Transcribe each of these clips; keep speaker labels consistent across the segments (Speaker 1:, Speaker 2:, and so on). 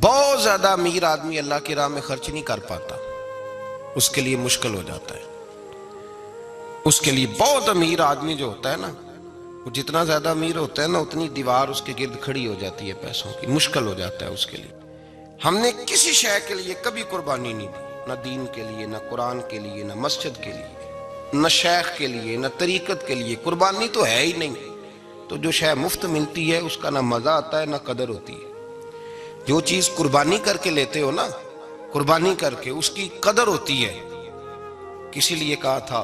Speaker 1: بہت زیادہ امیر آدمی اللہ کی راہ میں خرچ نہیں کر پاتا، اس کے لیے مشکل ہو جاتا ہے۔ اس کے لیے بہت امیر آدمی جو ہوتا ہے نا، وہ جتنا زیادہ امیر ہوتا ہے نا، اتنی دیوار اس کے گرد کھڑی ہو جاتی ہے پیسوں کی، مشکل ہو جاتا ہے اس کے لیے۔ ہم نے کسی شے کے لیے کبھی قربانی نہیں دی، نہ دین کے لیے، نہ قرآن کے لیے، نہ مسجد کے لیے، نہ شیخ کے لیے، نہ طریقت کے لیے۔ قربانی تو ہے ہی نہیں۔ تو جو شے مفت ملتی ہے اس کا نہ مزہ آتا ہے نہ قدر ہوتی ہے۔ جو چیز قربانی کر کے لیتے ہو نا، قربانی کر کے، اس کی قدر ہوتی ہے۔ کسی لیے کہا تھا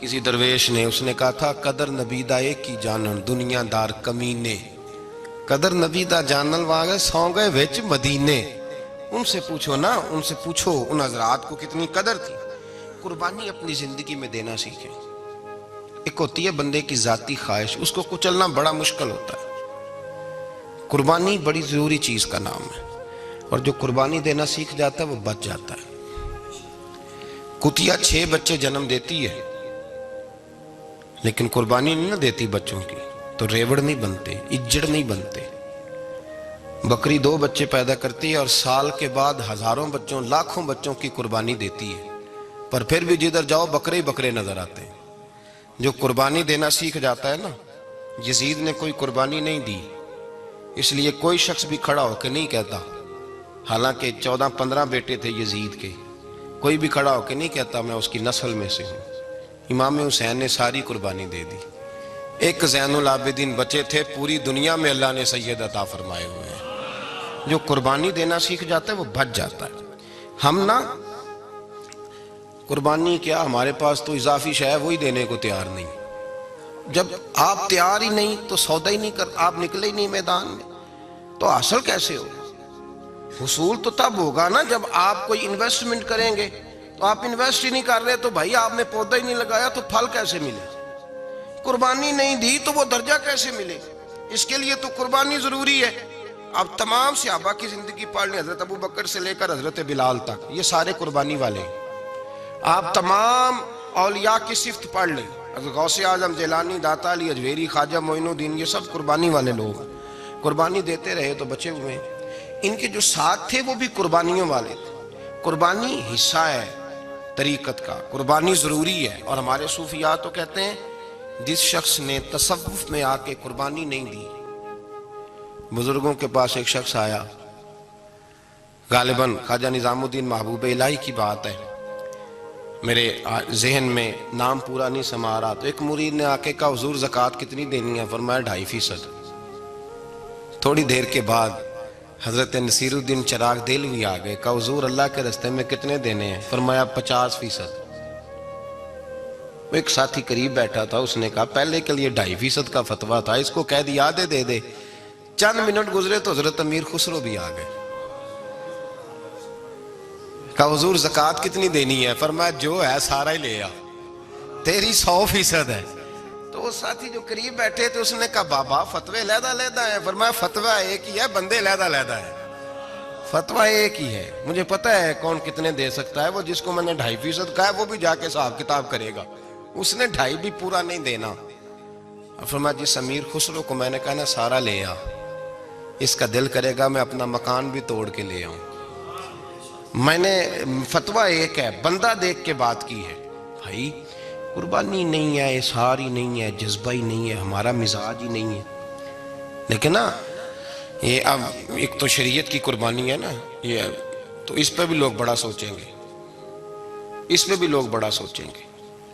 Speaker 1: کسی درویش نے، اس نے کہا تھا قدر نبی دا ایک کی جانن دنیا دار کمینے، قدر نبی دا جانن واگے سو گئے وچ مدینے۔ ان سے پوچھو نا، ان سے پوچھو ان حضرات کو کتنی قدر تھی۔ قربانی اپنی زندگی میں دینا سیکھیں۔ ایک ہوتی ہے بندے کی ذاتی خواہش، اس کو کچلنا بڑا مشکل ہوتا ہے۔ قربانی بڑی ضروری چیز کا نام ہے، اور جو قربانی دینا سیکھ جاتا ہے وہ بچ جاتا ہے۔ کتیا 6 بچے جنم دیتی ہے لیکن قربانی نہیں نہ دیتی بچوں کی، تو ریوڑ نہیں بنتے، اجڑ نہیں بنتے۔ بکری 2 بچے پیدا کرتی ہے اور سال کے بعد ہزاروں بچوں، لاکھوں بچوں کی قربانی دیتی ہے، پر پھر بھی جدھر جاؤ بکرے ہی بکرے نظر آتے ہیں۔ جو قربانی دینا سیکھ جاتا ہے نا، یزید نے کوئی قربانی نہیں دی، اس لیے کوئی شخص بھی کھڑا ہو کے نہیں کہتا، حالانکہ 14-15 بیٹے تھے یزید کے، کوئی بھی کھڑا ہو کے نہیں کہتا میں اس کی نسل میں سے ہوں۔ امام حسین نے ساری قربانی دے دی۔ ایک زین العابدین بچے تھے، پوری دنیا میں اللہ نے سید عطا فرمائے ہوئے ہیں۔ جو قربانی دینا سیکھ جاتا ہے وہ بچ جاتا ہے۔ ہم نا قربانی کیا، ہمارے پاس تو اضافی شے ہے وہی دینے کو تیار نہیں۔ جب آپ تیار ہی نہیں تو سودا ہی نہیں کر، آپ نکلے ہی نہیں میدان میں، تو حاصل کیسے ہو؟ حصول تو تب ہوگا نا جب آپ کوئی انویسٹمنٹ کریں گے۔ تو آپ انویسٹ ہی نہیں کر رہے تو بھائی آپ نے پودا ہی نہیں لگایا تو پھل کیسے ملے؟ قربانی نہیں دی تو وہ درجہ کیسے ملے؟ اس کے لیے تو قربانی ضروری ہے۔ اب تمام صحابہ کی زندگی پڑھ لیں، حضرت ابو بکر سے لے کر حضرت بلال تک، یہ سارے قربانی والے ہیں۔ آپ تمام اولیاء کی صفت پڑھ لیں، حضرت غوث اعظم، جیلانی، داتا علی اجویری، خواجہ معین الدین، یہ سب قربانی والے لوگ ہیں۔ قربانی دیتے رہے تو بچے ہوئے ہیں۔ ان کے جو ساتھ تھے وہ بھی قربانیوں والے تھے۔ قربانی حصہ ہے طریقت کا، قربانی ضروری ہے۔ اور ہمارے صوفیاء تو کہتے ہیں جس شخص نے تصوف میں آ کے قربانی نہیں دی، بزرگوں کے پاس ایک شخص آیا، غالباً خواجہ نظام الدین محبوب الہی کی بات ہے، میرے ذہن میں نام پورا نہیں سما رہا، تو ایک مرید نے آ کے کہا حضور زکوٰۃ کتنی دینی ہے؟ فرمایا 2.5%۔ تھوڑی دیر کے بعد حضرت نصیر الدین چراغ دہلوی آ گئے، کہا حضور اللہ کے راستے میں کتنے دینے ہیں؟ فرمایا 50%۔ وہ ایک ساتھی قریب بیٹھا تھا، اس نے کہا پہلے کے لیے 2.5% کا فتویٰ تھا، اس کو کہہ دیا دے دے۔ چند منٹ گزرے تو حضرت امیر خسرو بھی آ گئے، کہا حضور زکوٰۃ کتنی دینی ہے؟ فرمایا جو ہے سارا ہی لے آ، تیری 100% ہے۔ تو وہ ساتھی جو قریب بیٹھے تھے اس نے کہا بابا فتوے علیحدہ علیحدہ ہیں۔ فرمایا فتویٰ ایک ہی ہے، بندے علیحدہ علیحدہ ہیں۔ فتویٰ ایک ہی ہے، مجھے پتہ ہے کون کتنے دے سکتا ہے، وہ جس کو میں نے 2.5% کہا ہے وہ بھی جا کے حساب کتاب کرے گا، اس نے 2.5 بھی پورا نہیں دینا۔ فرمایا جس امیر خسرو کو میں نے کہا نا سارا لے آ، اس کا دل کرے گا میں اپنا مکان بھی توڑ کے لے آؤں۔ میں نے فتویٰ ایک ہے، بندہ دیکھ کے بات کی ہے۔ بھائی قربانی نہیں ہے، اظہار ہی نہیں ہے، جذبہ ہی نہیں ہے، ہمارا مزاج ہی نہیں ہے۔ لیکن نا یہ اب ایک تو شریعت کی قربانی ہے نا، یہ تو اس پہ بھی لوگ بڑا سوچیں گے، اس پہ بھی لوگ بڑا سوچیں گے،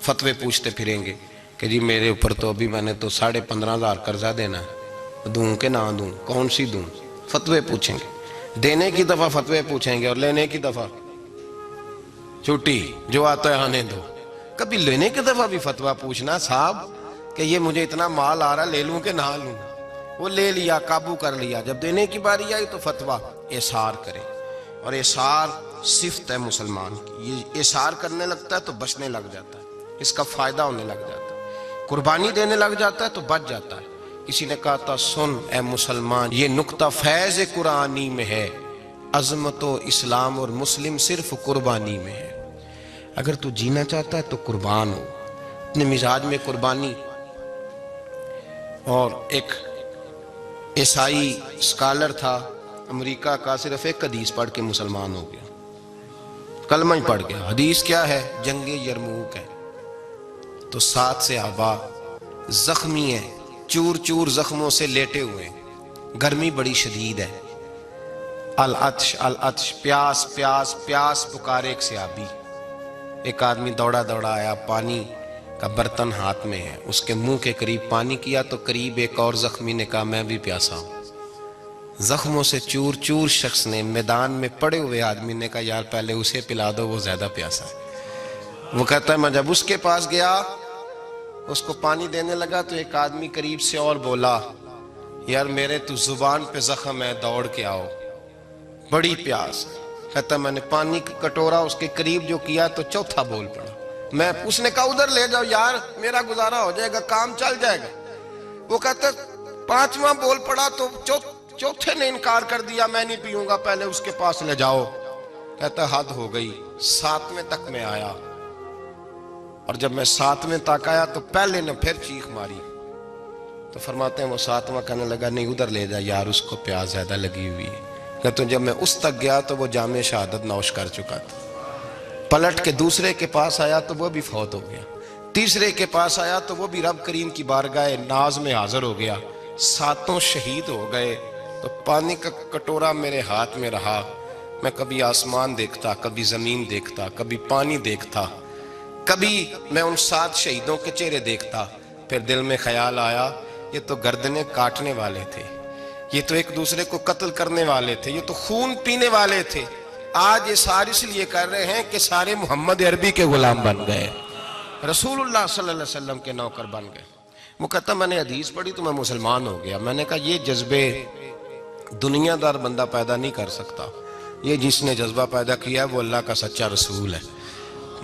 Speaker 1: فتوے پوچھتے پھریں گے کہ جی میرے اوپر تو ابھی میں نے تو 15,500 قرضہ دینا ہے، دوں کہ نہ دوں، کون سی دوں؟ فتوے پوچھیں گے۔ دینے کی دفعہ فتوے پوچھیں گے اور لینے کی دفعہ چھٹی، جو آتا ہے آنے دو۔ کبھی لینے کی دفعہ بھی فتویٰ پوچھنا صاحب کہ یہ مجھے اتنا مال آ رہا لے لوں کہ نہ لوں؟ وہ لے لیا، قابو کر لیا، جب دینے کی باری آئی تو فتویٰ احصار کرے۔ اور احصار صفت ہے مسلمان کی، یہ احصار کرنے لگتا ہے تو بچنے لگ جاتا ہے، اس کا فائدہ ہونے لگ جاتا ہے، قربانی دینے لگ جاتا ہے تو بچ جاتا ہے۔ کسی نے کہا تھا سن اے مسلمان، یہ نقطہ فیض قرآنی میں ہے، عظمت و اسلام اور مسلم صرف قربانی میں ہے۔ اگر تو جینا چاہتا ہے تو قربان ہو، اپنے مزاج میں قربانی۔ اور ایک عیسائی اسکالر تھا، امریکہ کا صرف ایک حدیث پڑھ کے مسلمان ہو گیا، کلمہ ہی پڑھ گیا۔ حدیث کیا ہے؟ جنگ یرموک ہے۔ تو 7 صحابہ زخمی ہیں، چور چور زخموں سے لیٹے ہوئے ہیں، گرمی بڑی شدید ہے، العطش العطش، پیاس پیاس پیاس پکارے ایک صحابی۔ ایک آدمی دوڑا دوڑا آیا، پانی کا برتن ہاتھ میں ہے، اس کے منہ کے قریب پانی کیا تو قریب ایک اور زخمی نے کہا میں بھی پیاسا ہوں۔ زخموں سے چور چور شخص نے، میدان میں پڑے ہوئے آدمی نے کہا یار پہلے اسے پلا دو، وہ زیادہ پیاسا ہے۔ وہ کہتا ہے میں جب اس کے پاس گیا، اس کو پانی دینے لگا تو ایک آدمی قریب سے اور بولا یار میرے تو زبان پہ زخم ہے، دوڑ کے آؤ، بڑی پیاس۔ کہتا میں نے پانی کا کٹورا اس کے قریب جو کیا تو چوتھا بول پڑا، اس نے کہا ادھر لے جاؤ یار میرا گزارا ہو جائے گا، کام چل جائے گا۔ وہ کہتا 5واں بول پڑا تو چوتھے نے انکار کر دیا، میں نہیں پیوں گا، پہلے اس کے پاس لے جاؤ۔ کہتا حد ہو گئی، 7ویں تک میں آیا، اور جب میں 7ویں تک آیا تو پہلے نے پھر چیخ ماری۔ تو فرماتے ہیں وہ 7واں کہنے لگا نہیں ادھر لے جا یار، اس کو پیاس زیادہ لگی ہوئی ہے۔ کہتے ہیں جب میں اس تک گیا تو وہ جام شہادت نوش کر چکا تھا۔ پلٹ کے دوسرے کے پاس آیا تو وہ بھی فوت ہو گیا، تیسرے کے پاس آیا تو وہ بھی رب کریم کی بارگاہ ناز میں حاضر ہو گیا، 7 شہید ہو گئے۔ تو پانی کا کٹورا میرے ہاتھ میں رہا، میں کبھی آسمان دیکھتا، کبھی زمین دیکھتا، کبھی پانی دیکھتا، کبھی میں ان 7 شہیدوں کے چہرے دیکھتا، پھر دل میں خیال آیا یہ تو گردنیں کاٹنے والے تھے، یہ تو ایک دوسرے کو قتل کرنے والے تھے، یہ تو خون پینے والے تھے، آج یہ سارے اس لیے کر رہے ہیں کہ سارے محمد عربی کے غلام بن گئے، رسول اللہ صلی اللہ علیہ وسلم کے نوکر بن گئے۔ وہ کہتا میں نے حدیث پڑھی تو میں مسلمان ہو گیا۔ میں نے کہا یہ جذبے دنیا دار بندہ پیدا نہیں کر سکتا، یہ جس نے جذبہ پیدا کیا ہے وہ اللہ کا سچا رسول ہے۔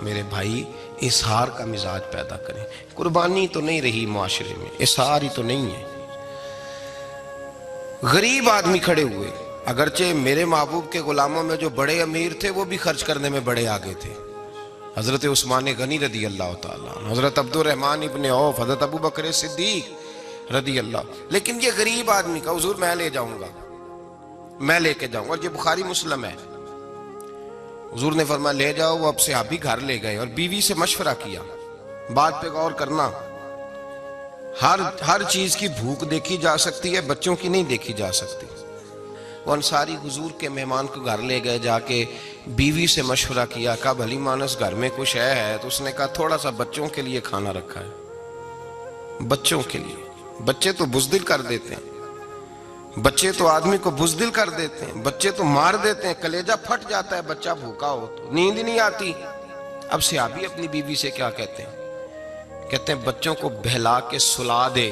Speaker 1: میرے بھائی اظہار کا مزاج پیدا کریں، قربانی تو نہیں رہی معاشرے میں، اظہار ہی تو نہیں ہے۔ غریب آدمی کھڑے ہوئے، اگرچہ میرے محبوب کے غلاموں میں جو بڑے امیر تھے وہ بھی خرچ کرنے میں بڑے آگے تھے، حضرت عثمان غنی رضی اللہ تعالیٰ عنہ، حضرت عبد الرحمن ابن عوف، حضرت ابو بکر صدیق رضی اللہ۔ لیکن یہ غریب آدمی کا حضور میں لے جاؤں گا، میں لے کے جاؤں گا، اور یہ بخاری مسلم ہے۔ حضور نے فرمایا لے جاؤ، وہ اب صحابی گھر لے گئے اور بیوی سے مشورہ کیا، بات پہ غور کرنا، ہر چیز کی بھوک دیکھی جا سکتی ہے، بچوں کی نہیں دیکھی جا سکتی۔ وہ انصاری حضور کے مہمان کو گھر لے گئے، جا کے بیوی سے مشورہ کیا، کہا بھلی مانس گھر میں کچھ ہے؟ تو اس نے کہا تھوڑا سا بچوں کے لیے کھانا رکھا ہے، بچوں کے لیے۔ بچے تو بزدل کر دیتے ہیں، بچے تو آدمی کو بزدل کر دیتے ہیں، بچے تو مار دیتے ہیں، کلیجہ پھٹ جاتا ہے بچہ بھوکا ہو تو، نیند نہیں آتی۔ اب صحابی اپنی بیوی سے کیا کہتے ہیں؟ کہتے ہیں بچوں کو بہلا کے سلا دے،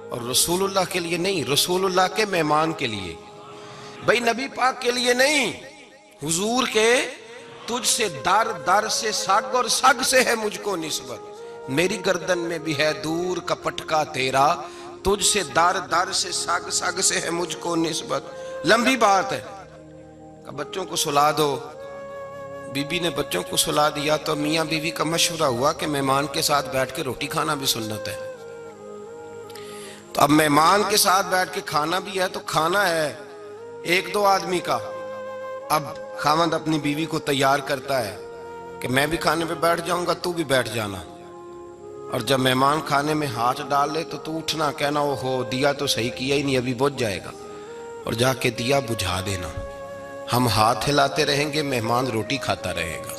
Speaker 1: اور رسول اللہ کے لیے نہیں، رسول اللہ کے مہمان کے لیے، بھئی نبی پاک کے لیے نہیں، حضور کے تجھ سے در در سے سگ اور سگ سے ہے مجھ کو نسبت، میری گردن میں بھی ہے دور کا پٹکا تیرا، تجھ سے در در سے سگ سگ سے ہے مجھ کو نسبت۔ لمبی بات ہے کہ بچوں کو سلا دو۔ بی بی نے بچوں کو سلا دیا تو میاں بیوی کا مشورہ ہوا کہ مہمان کے ساتھ بیٹھ کے روٹی کھانا بھی سنت ہے۔ تو اب مہمان کے ساتھ بیٹھ کے کھانا بھی ہے تو کھانا ہے 1-2 آدمی کا۔ اب خاوند اپنی بیوی کو تیار کرتا ہے کہ میں بھی کھانے پہ بیٹھ جاؤں گا، تو بھی بیٹھ جانا، اور جب مہمان کھانے میں ہاتھ ڈال لے تو اٹھنا، کہنا او ہو دیا تو صحیح کیا ہی نہیں، ابھی بجھ جائے گا، اور جا کے دیا بجھا دینا۔ ہم ہاتھ ہلاتے رہیں گے، مہمان روٹی کھاتا رہے گا۔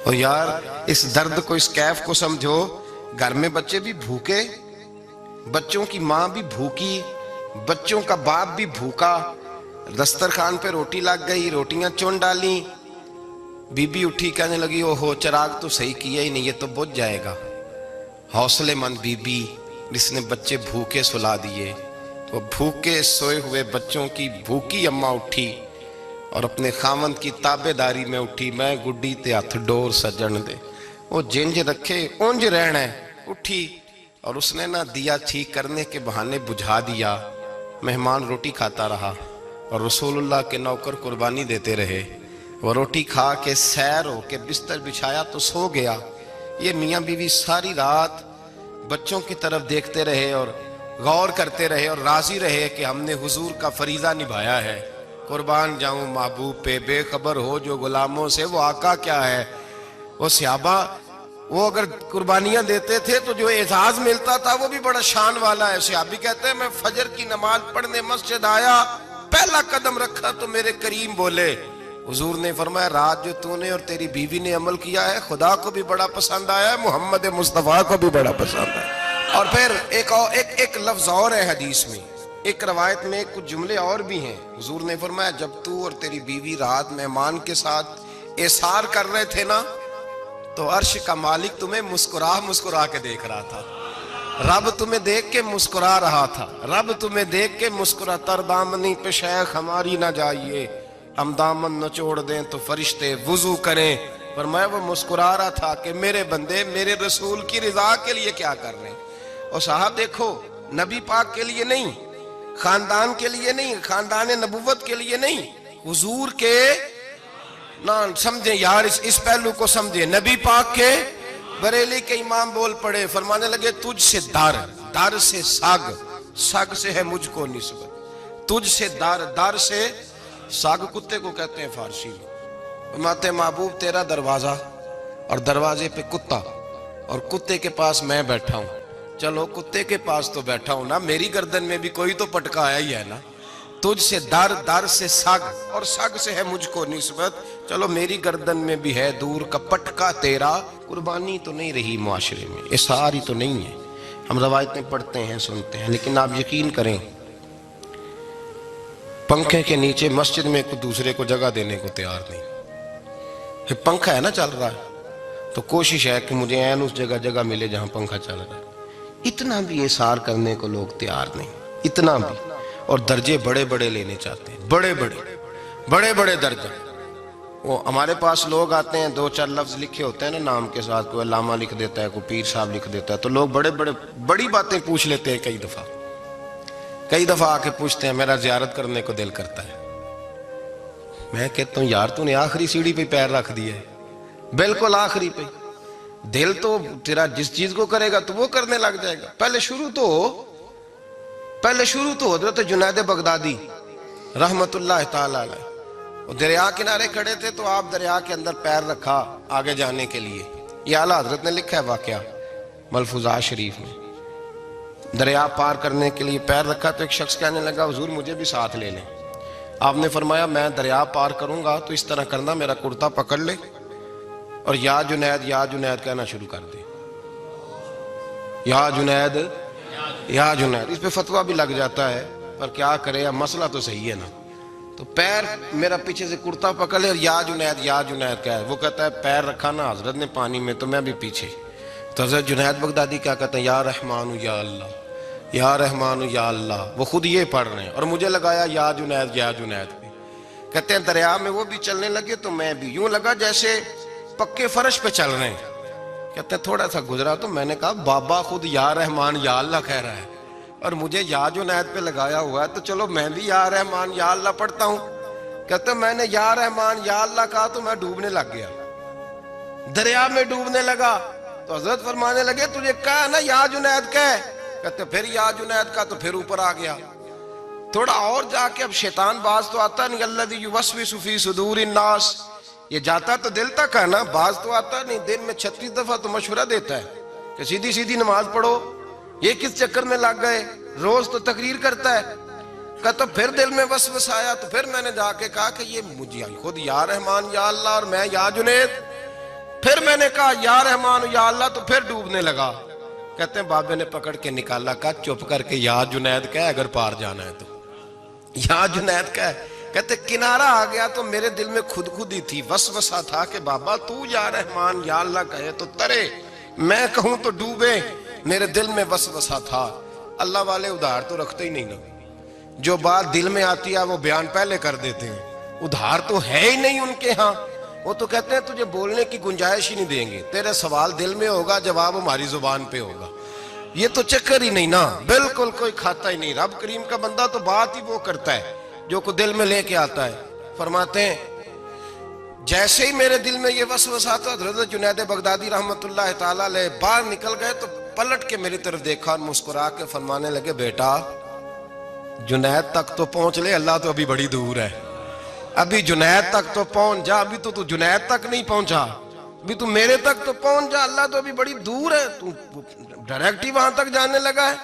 Speaker 1: اور یار اس درد کو، اس کیف کو سمجھو، گھر میں بچے بھی بھوکے، بچوں کی ماں بھی بھوکی، بچوں کا باپ بھی بھوکا، دسترخوان پہ روٹی لگ گئی، روٹیاں چن ڈالی، بی بی اٹھی کہنے لگی او ہو چراغ تو صحیح کیا ہی نہیں، یہ تو بجھ جائے گا۔ حوصلے مند بی بی جس نے بچے بھوکے سلا دیے، وہ بھوکے سوئے ہوئے بچوں کی بھوکی اماں اٹھی اور اپنے خاوند کی تابع داری میں اٹھی، میں گڈی تے ہتھ ڈور سجن دے، وہ جنج رکھے اونج رہنا ہے، اٹھی اور اس نے نہ دیا ٹھیک کرنے کے بہانے بجھا دیا۔ مہمان روٹی کھاتا رہا اور رسول اللہ کے نوکر قربانی دیتے رہے۔ وہ روٹی کھا کے سیر ہو کے بستر بچھایا تو سو گیا۔ یہ میاں بیوی ساری رات بچوں کی طرف دیکھتے رہے اور غور کرتے رہے اور راضی رہے کہ ہم نے حضور کا فریضہ نبھایا ہے. قربان جاؤں محبوب پہ، بے خبر ہو جو غلاموں سے وہ آقا کیا ہے. وہ صحابہ وہ اگر قربانیاں دیتے تھے تو جو اعزاز ملتا تھا وہ بھی بڑا شان والا ہے. صحابی کہتے ہیں میں فجر کی نماز پڑھنے مسجد آیا، پہلا قدم رکھا تو میرے کریم بولے. حضور نے فرمایا رات جو تو نے اور تیری بیوی نے عمل کیا ہے خدا کو بھی بڑا پسند آیا ہے، محمد مصطفیٰ کو بھی بڑا پسند ہے. اور پھر ایک لفظ اور ہے حدیث میں، ایک روایت میں کچھ جملے اور بھی ہیں. حضور نے فرمایا جب تو اور تیری بیوی رات مہمان کے ساتھ احسار کر رہے تھے نا تو عرش کا مالک تمہیں مسکرا کے دیکھ رہا تھا. رب تمہیں دیکھ کے مسکرا رہا تھا. رب تمہیں دیکھ کے مسکرا. تر دامنی پہ شیخ ہماری نہ جائیے، ہم دامن نہ چھوڑ دیں تو فرشتے وضو کریں. فرمایا وہ مسکرا رہا تھا کہ میرے بندے میرے رسول کی رضا کے لیے کیا کر رہے ہیں. اور صاحب دیکھو، نبی پاک کے لیے نہیں، خاندان کے لیے نہیں، خاندان نبوت کے لیے نہیں، حضور کے نہ سمجھیں یار، اس پہلو کو سمجھیں. نبی پاک کے بریلی کے امام بول پڑے، فرمانے لگے تجھ سے در سے سگ سے ہے مجھ کو نسبت. تجھ سے در سے سگ کتے کو کہتے ہیں فارسی میں. فرماتے محبوب تیرا دروازہ اور دروازے پہ کتا اور کتے کے پاس میں بیٹھا ہوں. چلو کتے کے پاس تو بیٹھا ہوں نا، میری گردن میں بھی کوئی تو پٹکا آیا ہی ہے نا. تجھ سے در سے سگ اور سگ سے ہے مجھ کو نسبت. چلو میری گردن میں بھی ہے دور کا پٹکا تیرا. قربانی تو نہیں رہی معاشرے میں، احسار ہی تو نہیں ہے. ہم روایتیں پڑھتے ہیں سنتے ہیں، لیکن آپ یقین کریں پنکھے کے نیچے مسجد میں کوئی دوسرے کو جگہ دینے کو تیار نہیں. پنکھا ہے نا چل رہا ہے تو کوشش ہے کہ مجھے این اس جگہ ملے جہاں پنکھا چل رہا ہے. اتنا بھی احسار کرنے کو لوگ تیار نہیں، اتنا بھی. اور درجے بڑے بڑے لینے چاہتے ہیں، بڑے بڑے درجے. وہ ہمارے پاس لوگ آتے ہیں، دو چار لفظ لکھے ہوتے ہیں نا نام کے ساتھ، کوئی علامہ لکھ دیتا ہے، کوئی پیر صاحب لکھ دیتا ہے، تو لوگ بڑی باتیں پوچھ لیتے ہیں. کئی دفعہ آ کے پوچھتے ہیں میرا زیارت کرنے کو دل کرتا ہے. میں کہتا ہوں یار تو نے آخری سیڑھی پہ پیر رکھ دیا ہے، بالکل آخری پہ. دل تو تیرا جس چیز کو کرے گا تو وہ کرنے لگ جائے گا. پہلے شروع تو حضرت جنید بغدادی رحمت اللہ تعالی علیہ، وہ دریا کنارے کھڑے تھے تو آپ دریا کے اندر پیر رکھا آگے جانے کے لیے. یہ اعلیٰ حضرت نے لکھا ہے واقعہ ملفوظات شریف میں. دریا پار کرنے کے لیے پیر رکھا تو ایک شخص کہنے لگا حضور مجھے بھی ساتھ لے لیں. آپ نے فرمایا میں دریا پار کروں گا تو اس طرح کرنا، میرا کرتا پکڑ لے اور یا جنید کہنا شروع کر دے. یا جنید اس پہ فتویٰ بھی لگ جاتا ہے، پر کیا کرے، مسئلہ تو صحیح ہے نا. تو پیر میرا پیچھے سے کرتا پکڑ لے اور یا جنید کہا ہے. وہ کہتا ہے پیر رکھا نا حضرت نے پانی میں تو میں بھی پیچھے. تو حضرت جنید بغدادی کیا کہتے ہیں یا رحمان یا اللہ، یا رحمان یا اللہ. وہ خود یہ پڑھ رہے ہیں اور مجھے لگایا یا جنید پہ. کہتے ہیں دریا میں وہ بھی چلنے لگے تو میں بھی، یوں لگا جیسے پکے فرش پہ چل رہے ہیں. کہتے ہیں تھوڑا سا گزرا تو میں نے کہا بابا خود یا رحمان یا اللہ کہہ رہا ہے اور مجھے یا جنید پہ لگایا ہوا ہے، تو چلو میں بھی یا رحمان یا اللہ پڑھتا ہوں. کہتے ہیں میں نے یا رحمان یا اللہ کہا تو میں ڈوبنے لگ گیا، دریا میں ڈوبنے لگا. تو حضرت فرمانے لگے تجھے کہا نا یا جنید کہہ. کہتے پھر یا جنید کا تو پھر اوپر آ گیا. تھوڑا اور جا کے اب شیطان باز تو آتا نہیں، الذی یوسوس فی صدور الناس، یہ جاتا تو دل تک ہے نا، باز تو آتا نہیں. دن میں 36 دفعہ تو مشورہ دیتا ہے کہ سیدھی نماز پڑھو، یہ کس چکر میں لگ گئے، روز تو تقریر کرتا ہے. کہتا پھر دل میں وسوسہ آیا تو پھر میں نے جا کے کہا کہ یہ مجھے خود یا رحمان یا اللہ اور میں یا جنید. پھر میں نے کہا یا رحمان یا اللہ تو پھر ڈوبنے لگا. کہتے ہیں بابے نے پکڑ کے نکالا، کہا چپ کر کے یا جنید کہہ اگر پار جانا ہے تو یا جنید کہہ. کہتے کنارہ آ گیا تو میرے دل میں خود ہی تھی، وسوسہ تھا کہ بابا تو یا رحمان یا اللہ کہے تو ترے، میں کہوں تو ڈوبے. میرے دل میں وسوسہ تھا. اللہ والے ادھار تو رکھتے ہی نہیں نا، جو بات دل میں آتی ہے وہ بیان پہلے کر دیتے ہیں. ادھار تو ہے ہی نہیں ان کے ہاں. وہ تو کہتے ہیں تجھے بولنے کی گنجائش ہی نہیں دیں گے، تیرے سوال دل میں ہوگا جواب ہماری زبان پہ ہوگا. یہ تو چکر ہی نہیں نا، بالکل کوئی کھاتا ہی نہیں. رب کریم کا بندہ تو بات ہی وہ کرتا ہے جو کو دل میں لے کے آتا ہے. فرماتے ہیں جیسے ہی میرے دل میں یہ وسوسہ تھا، حضرت جنید بغدادی رحمت اللہ تعالی علیہ باہر نکل گئے تو پلٹ کے میری طرف دیکھا اور مسکرا کے فرمانے لگے بیٹا جنید تک تو پہنچ لے، اللہ تو ابھی بڑی دور ہے، ابھی جنید تک تو پہنچ جا، ابھی تو جنید تک نہیں پہنچا، ابھی تو میرے تک تو پہنچ جا، اللہ تو ابھی بڑی دور ہے، تو ڈائریکٹ ہی وہاں تک جانے لگا ہے،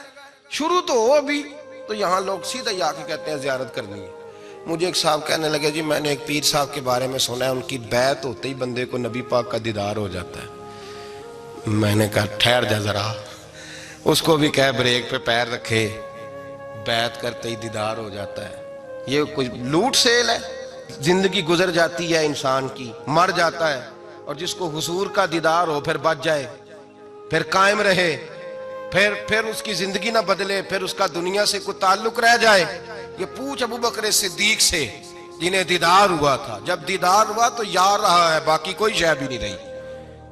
Speaker 1: شروع تو ہو ابھی۔ تو یہاں لوگ سیدھا ہی آ کے کہتے ہیں زیارت کرنی ہے۔ مجھے ایک صاحب کہنے لگے جی میں نے ایک پیر صاحب کے بارے میں سنا ہے ان کی بیعت ہوتے ہی بندے کو نبی پاک کا دیدار ہو جاتا ہے۔ میں نے کہا ٹھہر جا ذرا، اس کو بھی کہہ بریک پہ پیر رکھے، بیعت کرتے ہی دیدار ہو جاتا ہے، یہ کچھ لوٹ سیل ہے؟ زندگی گزر جاتی ہے انسان کی، مر جاتا ہے، اور جس کو حضور کا دیدار ہو پھر بچ جائے، پھر قائم رہے، پھر اس کی زندگی نہ بدلے، پھر اس کا دنیا سے کوئی تعلق رہ جائے۔ یہ پوچھ ابو بکر صدیق سے جنہیں دیدار ہوا تھا، جب دیدار ہوا تو یار رہا ہے، باقی کوئی شے بھی نہیں رہی،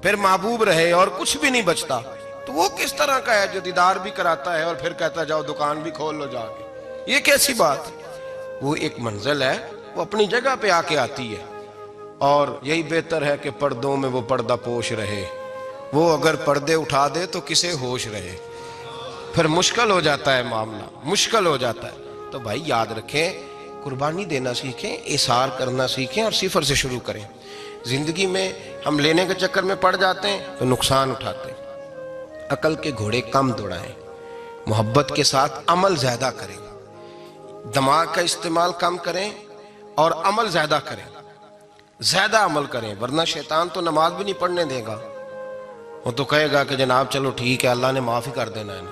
Speaker 1: پھر محبوب رہے اور کچھ بھی نہیں بچتا۔ تو وہ کس طرح کا ہے جو دیدار بھی کراتا ہے اور پھر کہتا جاؤ دکان بھی کھول لو جا کے؟ یہ کیسی بات؟ وہ ایک منزل ہے، وہ اپنی جگہ پہ آ کے آتی ہے، اور یہی بہتر ہے کہ پردوں میں وہ پردہ پوش رہے، وہ اگر پردے اٹھا دے تو کسے ہوش رہے، پھر مشکل ہو جاتا ہے معاملہ، مشکل ہو جاتا ہے۔ تو بھائی یاد رکھیں، قربانی دینا سیکھیں، اثار کرنا سیکھیں، اور صفر سے شروع کریں۔ زندگی میں ہم لینے کے چکر میں پڑ جاتے ہیں تو نقصان اٹھاتے ہیں۔ عقل کے گھوڑے کم دوڑائیں، محبت کے ساتھ عمل زیادہ کریں، دماغ کا استعمال کم کریں اور عمل زیادہ کریں، زیادہ عمل کریں، ورنہ شیطان تو نماز بھی نہیں پڑھنے دے گا، وہ تو کہے گا کہ جناب چلو ٹھیک ہے اللہ نے معاف ہی کر دینا ہے نا،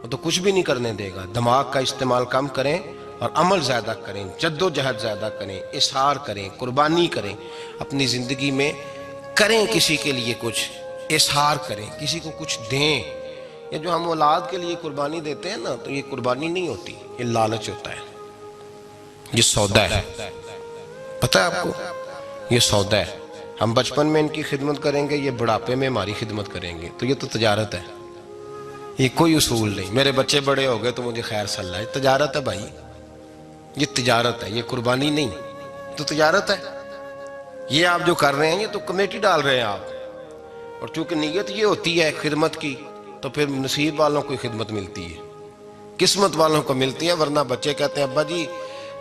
Speaker 1: وہ تو کچھ بھی نہیں کرنے دے گا۔ دماغ کا استعمال کم کریں اور عمل زیادہ کریں، جد و جہد زیادہ کریں، اظہار کریں، قربانی کریں، اپنی زندگی میں کریں، کسی کے لیے کچھ اظہار کریں، کسی کو کچھ دیں۔ یہ جو ہم اولاد کے لیے قربانی دیتے ہیں نا، تو یہ قربانی نہیں ہوتی، یہ لالچ ہوتا ہے، یہ سودا ہے، پتہ ہے آپ کو؟ یہ سودا ہے۔ ہم بچپن میں ان کی خدمت کریں گے، یہ بڑھاپے میں ہماری خدمت کریں گے، تو یہ تو تجارت ہے، یہ کوئی اصول نہیں۔ میرے بچے بڑے ہو گئے تو مجھے خیر صلی اللہ، یہ تجارت ہے بھائی، یہ تجارت ہے، یہ قربانی نہیں، تو تجارت ہے۔ یہ آپ جو کر رہے ہیں یہ تو کمیٹی ڈال رہے ہیں آپ، اور چونکہ نیت یہ ہوتی ہے خدمت کی، تو پھر نصیب والوں کو خدمت ملتی ہے، قسمت والوں کو ملتی ہے، ورنہ بچے کہتے ہیں ابا جی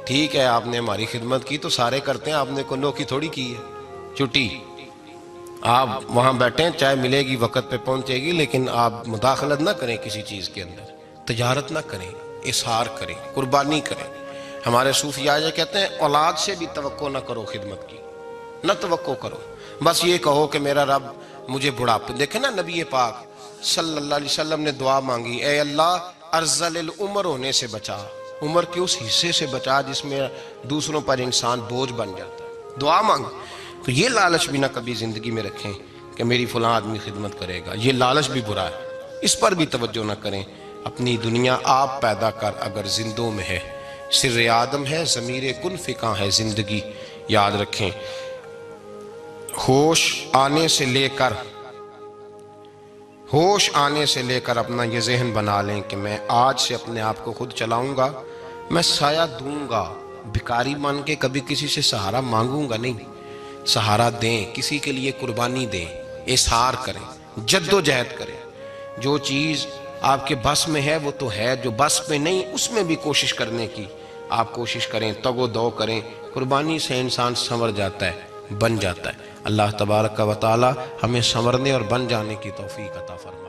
Speaker 1: ٹھیک ہے آپ نے ہماری خدمت کی تو سارے کرتے ہیں، آپ نے کو نوکی تھوڑی کی ہے، چھٹی آپ وہاں بیٹھیں، چائے ملے گی وقت پہ پہنچے گی، لیکن آپ مداخلت نہ کریں کسی چیز کے اندر، تجارت نہ کریں، اظہار کریں، قربانی کریں۔ ہمارے صوفیاء یہ کہتے ہیں اولاد سے بھی توقع نہ کرو خدمت کی، نہ توقع کرو، بس یہ کہو کہ میرا رب مجھے بڑھاپے، دیکھیں نا نبی پاک صلی اللہ علیہ وسلم نے دعا مانگی، اے اللہ ارذل العمر ہونے سے بچا، عمر کے اس حصے سے بچا جس میں دوسروں پر انسان بوجھ بن جاتا ہے، دعا مانگ۔ تو یہ لالچ بھی نہ کبھی زندگی میں رکھیں کہ میری فلاں آدمی خدمت کرے گا، یہ لالچ بھی برا ہے، اس پر بھی توجہ نہ کریں۔ اپنی دنیا آپ پیدا کر اگر زندوں میں ہے، سر آدم ہے، ضمیر کن فکاں ہے زندگی، یاد رکھیں۔ ہوش آنے سے لے کر اپنا یہ ذہن بنا لیں کہ میں آج سے اپنے آپ کو خود چلاؤں گا، میں سایہ دوں گا، بھکاری بن کے کبھی کسی سے سہارا مانگوں گا نہیں، سہارا دیں، کسی کے لیے قربانی دیں، اظہار کریں، جد و جہد کریں۔ جو چیز آپ کے بس میں ہے وہ تو ہے، جو بس میں نہیں اس میں بھی کوشش کرنے کی آپ کوشش کریں، تگ و دو کریں۔ قربانی سے انسان سنور جاتا ہے، بن جاتا ہے۔ اللہ تبارک و تعالی ہمیں سنورنے اور بن جانے کی توفیق عطا فرمائے۔